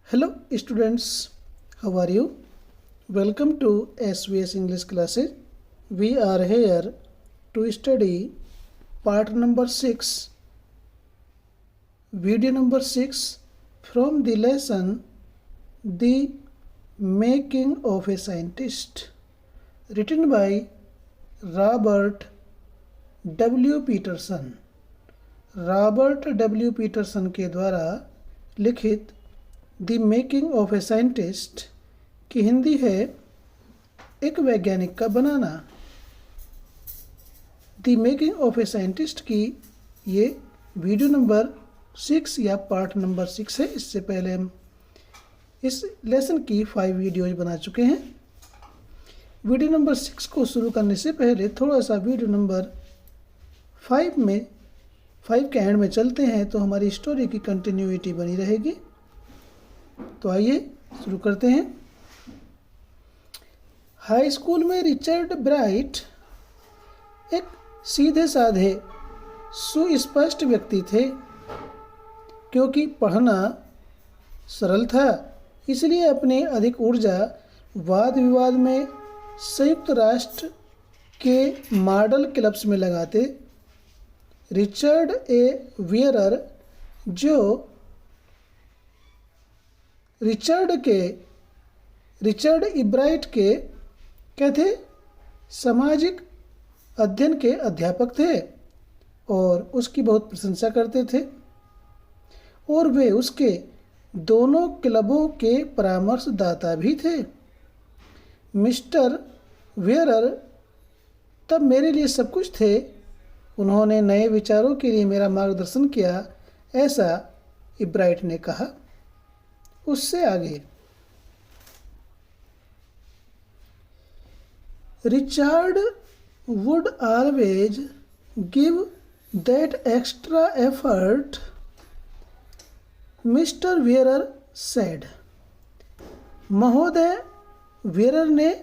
Hello students, how are you? Welcome to SVS English classes. We are here to study part number 6, video number 6 from the lesson The Making of a Scientist, written by Robert W. Peterson. Robert W Peterson के द्वारा लिखित the making of a scientist की हिंदी है एक वैज्ञानिक का बनाना। The making of a scientist की ये वीडियो नंबर 6 या पार्ट नंबर 6 है। इससे पहले हम इस लेसन की 5 वीडियोज बना चुके हैं। वीडियो नंबर 6 को शुरू करने से पहले थोड़ा सा वीडियो नंबर 5 के एंड में चलते हैं तो हमारी स्टोरी की कंटिन्यूटी बनी रहेगी। तो आइए शुरू करते हैं। हाई स्कूल में रिचर्ड ब्राइट एक सीधे साधे सुस्पष्ट व्यक्ति थे। क्योंकि पढ़ना सरल था, इसलिए अपनी अधिक ऊर्जा वाद विवाद में संयुक्त राष्ट्र के मॉडल क्लब्स में लगाते। रिचर्ड ए वियरर, जो रिचर्ड इब्राइट के क्या थे, सामाजिक अध्ययन के अध्यापक थे और उसकी बहुत प्रशंसा करते थे और वे उसके दोनों क्लबों के परामर्शदाता भी थे। मिस्टर वियरर तब मेरे लिए सब कुछ थे। उन्होंने नए विचारों के लिए मेरा मार्गदर्शन किया, ऐसा इब्राइट ने कहा। उससे आगे Richard would always give that extra effort, mister wearer said. महोदय वियरर ने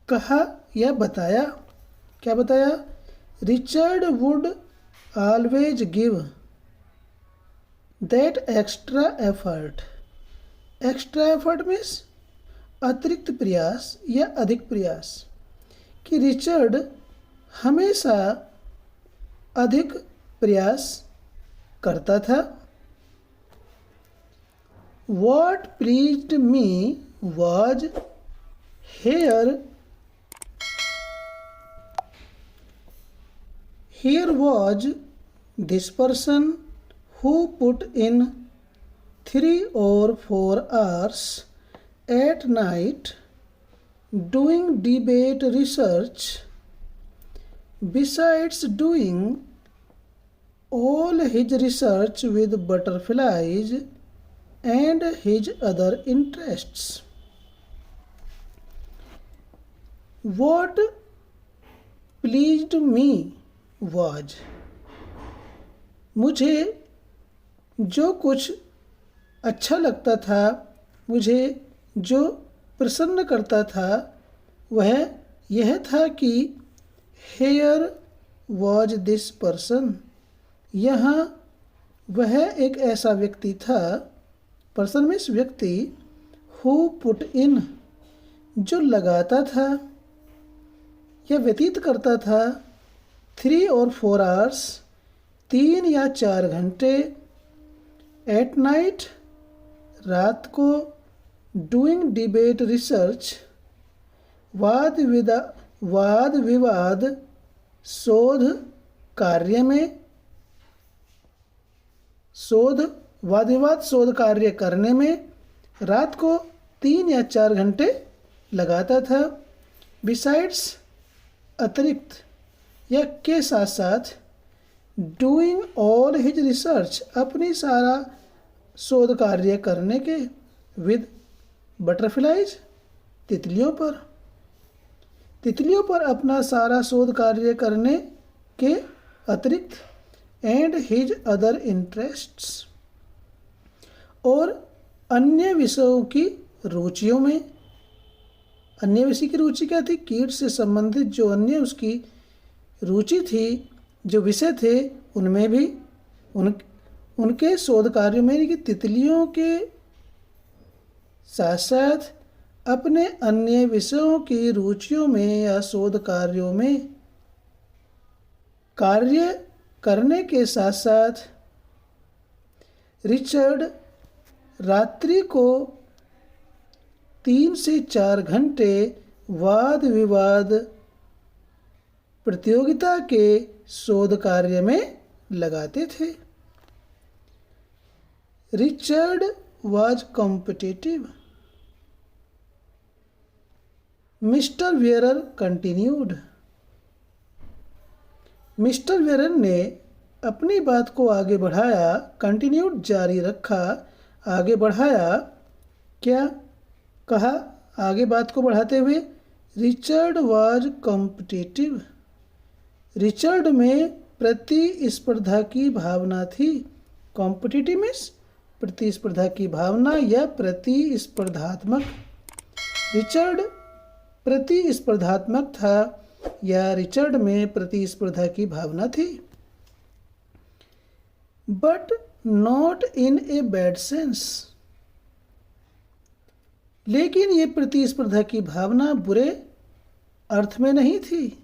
कहा या बताया, क्या बताया? Richard would always give that extra effort. Extra effort means अतिरिक्त प्रयास या अधिक प्रयास। कि रिचर्ड हमेशा अधिक प्रयास करता था। What pleased me was Here was this person who put in 3 or 4 hours at night doing debate research, besides doing all his research with butterflies and his other interests. What pleased me was, मुझे जो कुछ अच्छा लगता था, मुझे जो प्रसन्न करता था, वह यह था कि here was this person, यहाँ वह एक ऐसा व्यक्ति था, पर्सन में व्यक्ति, who put in, जो लगाता था या व्यतीत करता था 3 और 4 hours, 3 या 4 घंटे, एट नाइट, रात को, डूइंग डिबेट रिसर्च, वाद विवाद शोध कार्य में, वाद विवाद शोध कार्य करने में रात को 3 या 4 घंटे लगाता था। बिसाइड्स, अतिरिक्त या के साथ साथ, डूइंग ऑल हिज रिसर्च, अपनी सारा शोध कार्य करने के, विद बटरफ्लाइज, तितलियों पर अपना सारा शोध कार्य करने के अतिरिक्त, एंड हिज अदर इंटरेस्ट्स, और अन्य विषयों की रुचियों में। अन्य विषय की रुचि क्या थी? कीट से संबंधित जो अन्य उसकी रुचि थी, जो विषय थे, उनमें भी उनके शोध कार्यों में कि तितलियों के साथ साथ अपने अन्य विषयों की रुचियों में या शोध कार्यों में कार्य करने के साथ साथ रिचर्ड रात्रि को 3 से 4 घंटे वाद विवाद प्रतियोगिता के शोध कार्य में लगाते थे। Richard was competitive. Mister Ware continued. Mister Ware ने अपनी बात को आगे बढ़ाया, कंटिन्यूड जारी रखा, आगे बढ़ाया। क्या कहा आगे बात को बढ़ाते हुए? Richard was competitive. रिचर्ड में प्रतिस्पर्धा की भावना थी। कॉम्पिटिटिव मीन्स प्रतिस्पर्धा की भावना या प्रतिस्पर्धात्मक। रिचर्ड प्रतिस्पर्धात्मक था या रिचर्ड में प्रतिस्पर्धा की भावना थी। But not in a bad sense. लेकिन ये प्रतिस्पर्धा की भावना बुरे अर्थ में नहीं थी।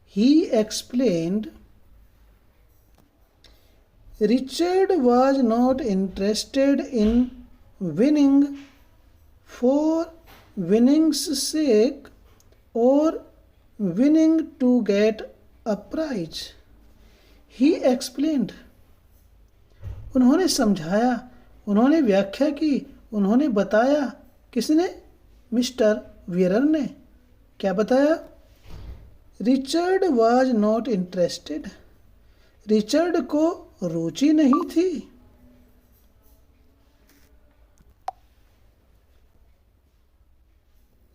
ही explained Richard was not interested in winning for winning's sake or winning to get a prize. He explained. उन्होंने समझाया, उन्होंने व्याख्या की, उन्होंने बताया। किसने? मिस्टर वेयर ने। क्या बताया? Richard was not interested. Richard को रुचि नहीं थी।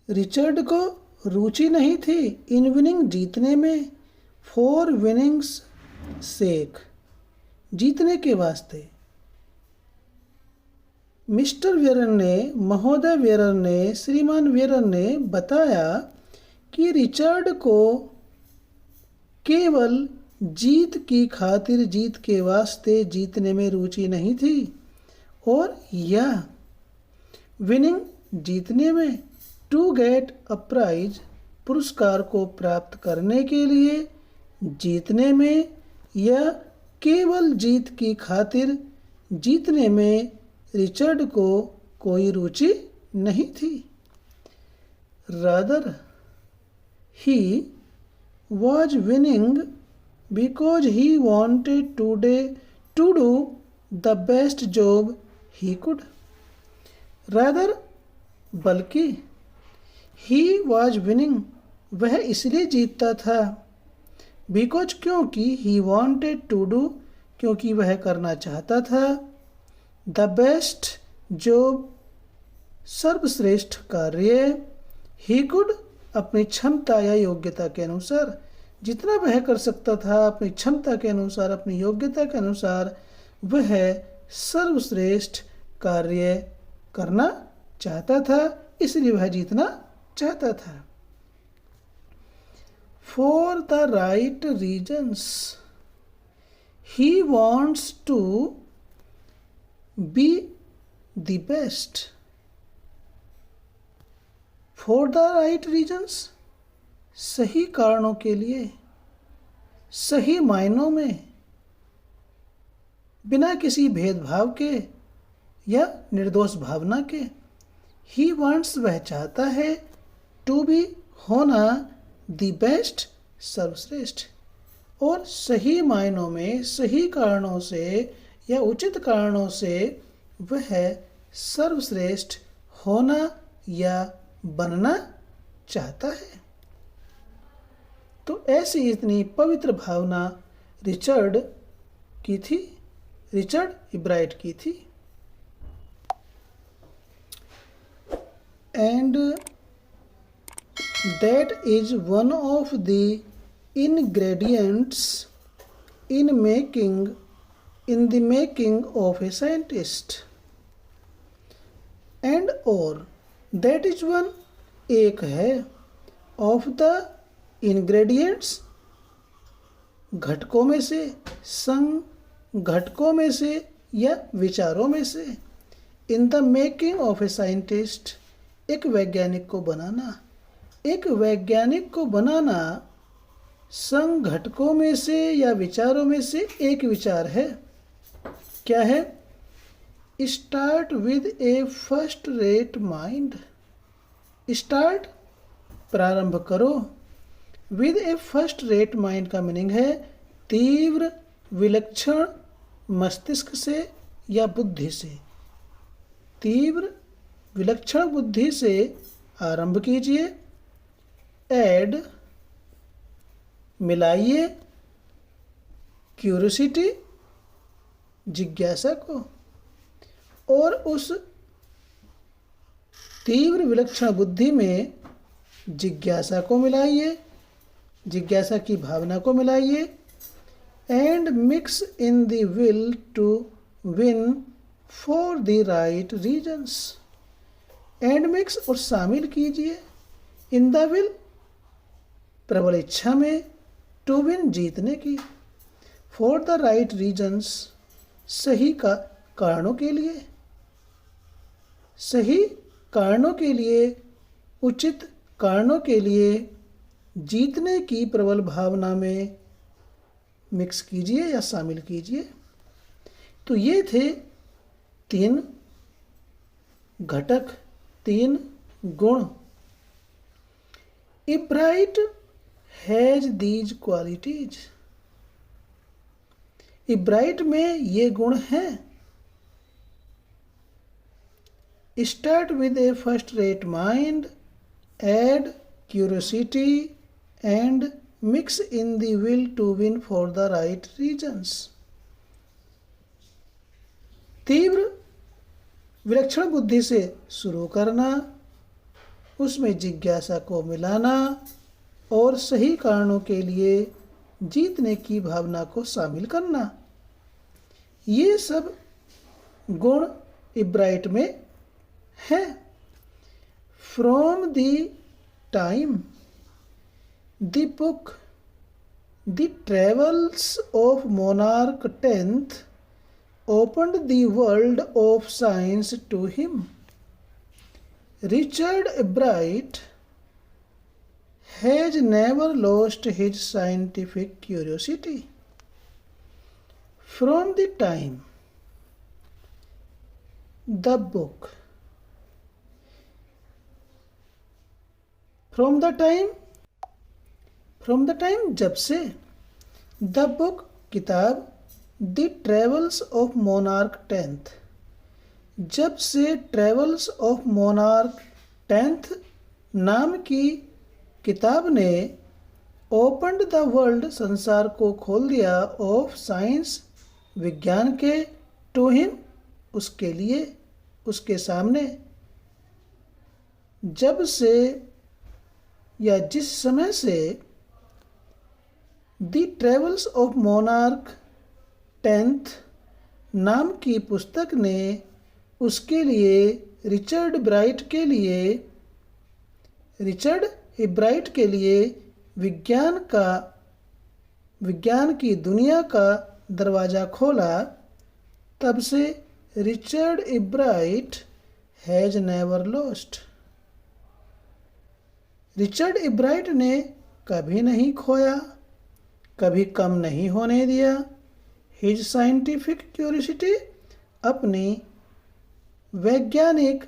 रिचर्ड को रुचि नहीं थी इन विनिंग जीतने में, फॉर विनिंग्स सेक जीतने के वास्ते। मिस्टर वेयर ने, महोदय वेयर ने, श्रीमान वेयर ने बताया कि रिचर्ड को केवल जीत की खातिर, जीत के वास्ते जीतने में रुचि नहीं थी, और या विनिंग जीतने में, टू गेट अ प्राइज पुरस्कार को प्राप्त करने के लिए जीतने में, या केवल जीत की खातिर जीतने में रिचर्ड को कोई रुचि नहीं थी। Rather he was winning because he wanted to do the best job he could. Rather, बल्कि he was winning, वह इसलिए जीतता था, because क्योंकि he wanted to do, क्योंकि वह करना चाहता था, the best job, सर्वश्रेष्ठ कार्य, he could, अपनी क्षमता या योग्यता के अनुसार, जितना वह कर सकता था अपनी क्षमता के अनुसार, अपनी योग्यता के अनुसार, वह सर्वश्रेष्ठ कार्य करना चाहता था, इसलिए वह जीतना चाहता था। For the right reasons he wants to be the best. For the right reasons, सही कारणों के लिए, सही मायनों में, बिना किसी भेदभाव के या निर्दोष भावना के। ही वांट्स, वह चाहता है, टू बी, होना, द बेस्ट, सर्वश्रेष्ठ, और सही मायनों में, सही कारणों से या उचित कारणों से वह सर्वश्रेष्ठ होना या बनना चाहता है। तो ऐसी इतनी पवित्र भावना रिचर्ड की थी, रिचर्ड इब्राइट की थी। And that is one of the ingredients in the making of a scientist. And or that is one, एक है, of the ingredients, घटकों में से, संग घटकों में से या विचारों में से, in the making of a scientist, एक वैज्ञानिक को बनाना। एक वैज्ञानिक को बनाना संघटकों में से या विचारों में से एक विचार है। क्या है? Start with a first rate mind. Start प्रारंभ करो, with a first rate mind का मीनिंग है तीव्र विलक्षण मस्तिष्क से या बुद्धि से। तीव्र विलक्षण बुद्धि से आरंभ कीजिए। ऐड मिलाइए क्यूरियोसिटी जिज्ञासा को, और उस तीव्र विलक्षण बुद्धि में जिज्ञासा को मिलाइए, जिज्ञासा की भावना को मिलाइए। And mix in the will to win for the right reasons. And mix और शामिल कीजिए इन द विल प्रबल इच्छा में, टू विन जीतने की, फॉर द राइट रीजन्स सही का कारणों के लिए, सही कारणों के लिए, उचित कारणों के लिए जीतने की प्रबल भावना में मिक्स कीजिए या शामिल कीजिए। तो ये थे 3 घटक, 3 गुण। A bright has these qualities. A bright में ये गुण हैं। Start with a first rate mind, add curiosity and mix in the will to win for the right reasons. तीव्र विलक्षण बुद्धि से शुरू करना, उसमें जिज्ञासा को मिलाना और सही कारणों के लिए जीतने की भावना को शामिल करना, ये सब गुण इब्राइट में हैं। From the time the book the travels of monarch 10th opened the world of science to him, Richard Bright has never lost his scientific curiosity. From the time the book, from the time जब से, the book किताब, the travels of monarch 10th जब से travels of monarch 10th नाम की किताब ने opened the world संसार को खोल दिया, ऑफ साइंस विज्ञान के, टू हिम उसके लिए, उसके सामने। जब से या जिस समय से the travels of monarch 10th नाम की पुस्तक ने उसके लिए, रिचर्ड ब्राइट के लिए, रिचर्ड इब्राइट के लिए विज्ञान की दुनिया का दरवाज़ा खोला, तब से Richard Ebright has never lost. Richard Ebright ने कभी नहीं खोया, कभी कम नहीं होने दिया हिज साइंटिफिक क्यूरियोसिटी, अपनी वैज्ञानिक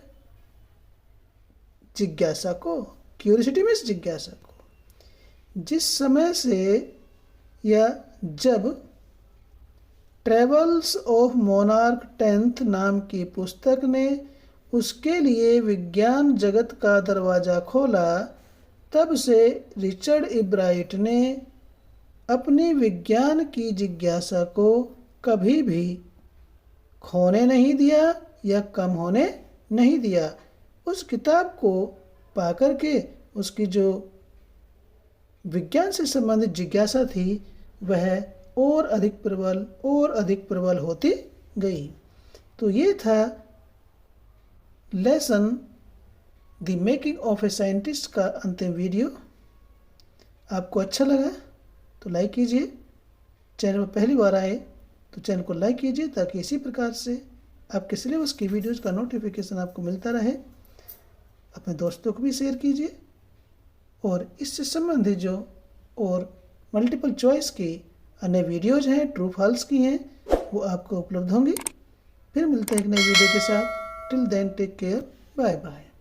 जिज्ञासा को, क्यूरियोसिटी मीन्स जिज्ञासा को। जिस समय से या जब ट्रेवल्स ऑफ मोनार्क 10th नाम की पुस्तक ने उसके लिए विज्ञान जगत का दरवाज़ा खोला, तब से रिचर्ड इब्राइट ने अपनी विज्ञान की जिज्ञासा को कभी भी खोने नहीं दिया या कम होने नहीं दिया। उस किताब को पाकर के उसकी जो विज्ञान से संबंधित जिज्ञासा थी वह और अधिक प्रबल होती गई। तो ये था lesson the making of a scientist का अंतिम वीडियो। आपको अच्छा लगा तो लाइक कीजिए। चैनल पर पहली बार आए तो चैनल को लाइक कीजिए ताकि इसी प्रकार से आपके सिलेबस की वीडियोज़ का नोटिफिकेशन आपको मिलता रहे। अपने दोस्तों को भी शेयर कीजिए और इससे संबंधित जो और मल्टीपल चॉइस की अन्य वीडियोज़ हैं, ट्रू फॉल्स की हैं, वो आपको उपलब्ध होंगी। फिर मिलते हैं एक नई वीडियो के साथ। Till then take care, bye bye.